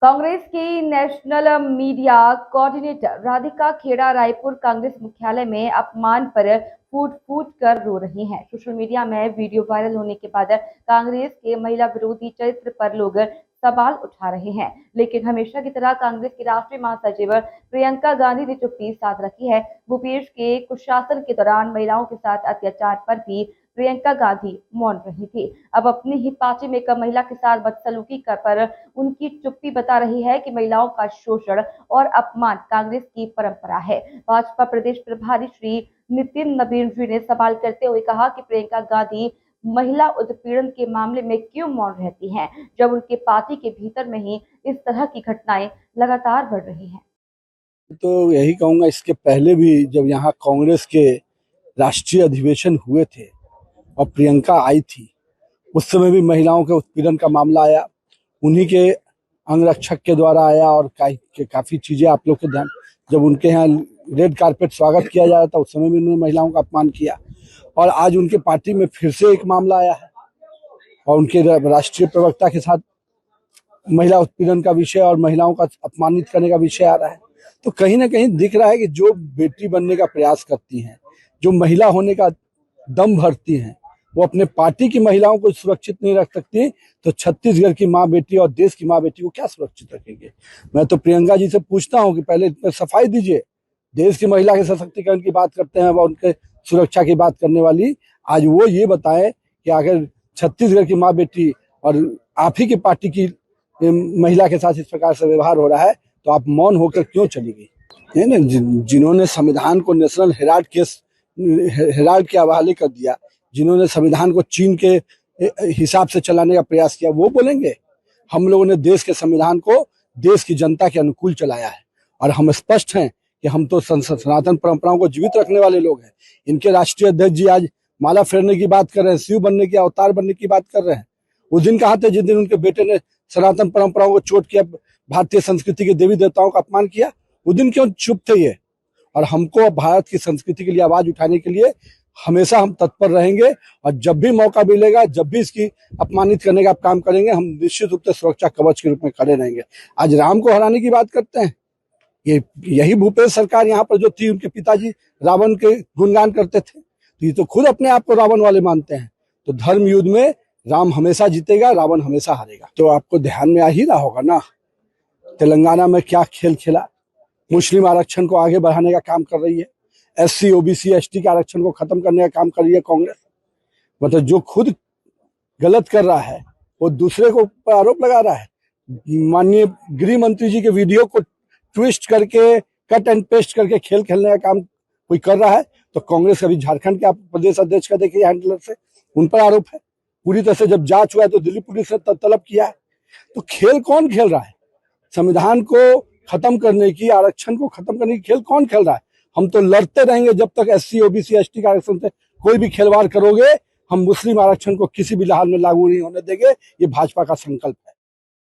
कांग्रेस की national media coordinator Radhika Khera Raipur Congress मुख्यालय में अपमान पर फूट फूट कर रो रही हैं। सोशल मीडिया में वीडियो वायरल होने के बाद कांग्रेस के महिला विरोधी चरित्र पर लोग सवाल उठा रहे हैं, लेकिन हमेशा की तरह कांग्रेस की राष्ट्रीय महासचिव प्रियंका गांधी ने चुप्पी साध रखी है। भूपेश के कुशासन के दौरान महिलाओं के साथ अत्याचार पर भी प्रियंका गांधी मौन रही थी। अब अपनी ही पार्टी में एक महिला के साथ बदसलूकी पर उनकी चुप्पी बता रही है कि महिलाओं का शोषण और अपमान कांग्रेस की परंपरा है। भाजपा प्रदेश प्रभारी श्री नितिन नबीन जी ने सवाल करते हुए कहा कि प्रियंका गांधी महिला उत्पीड़न के मामले में क्यों मौन रहती हैं, जब उनके पार्टी के भीतर में ही इस तरह की घटनाएं लगातार बढ़ रही हैं। तो यही कहूंगा, इसके पहले भी जब यहाँ कांग्रेस के राष्ट्रीय अधिवेशन हुए थे और प्रियंका आई थी, उस समय भी महिलाओं के उत्पीड़न का मामला आया, उन्हीं के अंगरक्षक के द्वारा आया और काफी चीजें आप लोग के ध्यान, जब उनके यहाँ रेड कारपेट स्वागत किया जा रहा था उस समय भी उन्होंने महिलाओं का अपमान किया। और आज उनके पार्टी में फिर से एक मामला आया है और उनके राष्ट्रीय प्रवक्ता के साथ महिला उत्पीड़न का विषय और महिलाओं का अपमानित करने का विषय आ रहा है। तो कहीं ना कहीं दिख रहा है कि जो बेटी बनने का प्रयास करती हैं, जो महिला होने का दम भरती हैं, वो अपने पार्टी की महिलाओं को सुरक्षित नहीं रख सकती, तो छत्तीसगढ़ की माँ बेटी और देश की माँ बेटी को क्या सुरक्षित रखेंगे। मैं तो प्रियंका जी से पूछता हूँ कि पहले इसमें सफाई दीजिए। देश की महिला के सशक्तिकरण की बात करते हैं, उनके सुरक्षा की बात करने वाली, आज वो ये बताएं कि अगर छत्तीसगढ़ की माँ बेटी और आप ही की पार्टी की महिला के साथ इस प्रकार से व्यवहार हो रहा है तो आप मौन होकर क्यों चली गई है ना। जिन्होंने संविधान को नेशनल हेराल्ड के हवाले कर दिया, जिन्होंने संविधान को चीन के हिसाब से चलाने का प्रयास किया, वो बोलेंगे। हम लोगों ने देश के संविधान को देश की जनता के अनुकूल चलाया है और हम स्पष्ट हैं कि हम तो सनातन परंपराओं को जीवित रखने वाले लोग हैं। इनके राष्ट्रीय अध्यक्ष जी आज माला फेरने की बात कर रहे हैं, शिव बनने की, अवतार बनने की बात कर रहे हैं। उस दिन कहा था जिस दिन उनके बेटे ने सनातन परंपराओं को चोट किया, भारतीय संस्कृति के देवी देवताओं का अपमान किया, उस दिन क्यों चुप थे ये। और हमको भारत की संस्कृति के लिए आवाज उठाने के लिए हमेशा हम तत्पर रहेंगे और जब भी मौका मिलेगा, जब भी इसकी अपमानित करने का काम करेंगे, हम निश्चित रूप से सुरक्षा कवच के रूप में खड़े रहेंगे। आज राम को हराने की बात करते हैं, यही भूपेश सरकार यहाँ पर जो थी, उनके पिताजी रावण के गुणगान करते थे, तो ये तो खुद अपने आप को रावण वाले मानते हैं। तो धर्म युद्ध में राम हमेशा जीतेगा, रावण हमेशा हारेगा। तो आपको ध्यान में आ ही रहा होगा ना, तेलंगाना में क्या खेल खेला। मुस्लिम आरक्षण को आगे बढ़ाने का काम कर रही है, SC OBC ST के आरक्षण को खत्म करने का काम कर रही है कांग्रेस। मतलब जो खुद गलत कर रहा है वो दूसरे को आरोप लगा रहा है। माननीय गृह मंत्री जी के वीडियो को ट्विस्ट करके, कट एंड पेस्ट करके खेल खेलने का काम कोई कर रहा है, तो कांग्रेस अभी झारखंड के आप प्रदेश अध्यक्ष का देखिए हैंडलर से, उन पर आरोप है। पूरी तरह से जब जांच हुआ है तो दिल्ली पुलिस ने तलब किया है। तो खेल कौन खेल रहा है? संविधान को खत्म करने की, आरक्षण को खत्म करने की खेल कौन खेल रहा है? हम तो लड़ते रहेंगे जब तक SC OBC ST का आरक्षण से कोई भी खिलवाड़ करोगे, हम मुस्लिम आरक्षण को किसी भी हाल में लागू नहीं होने देंगे। ये भाजपा का संकल्प है।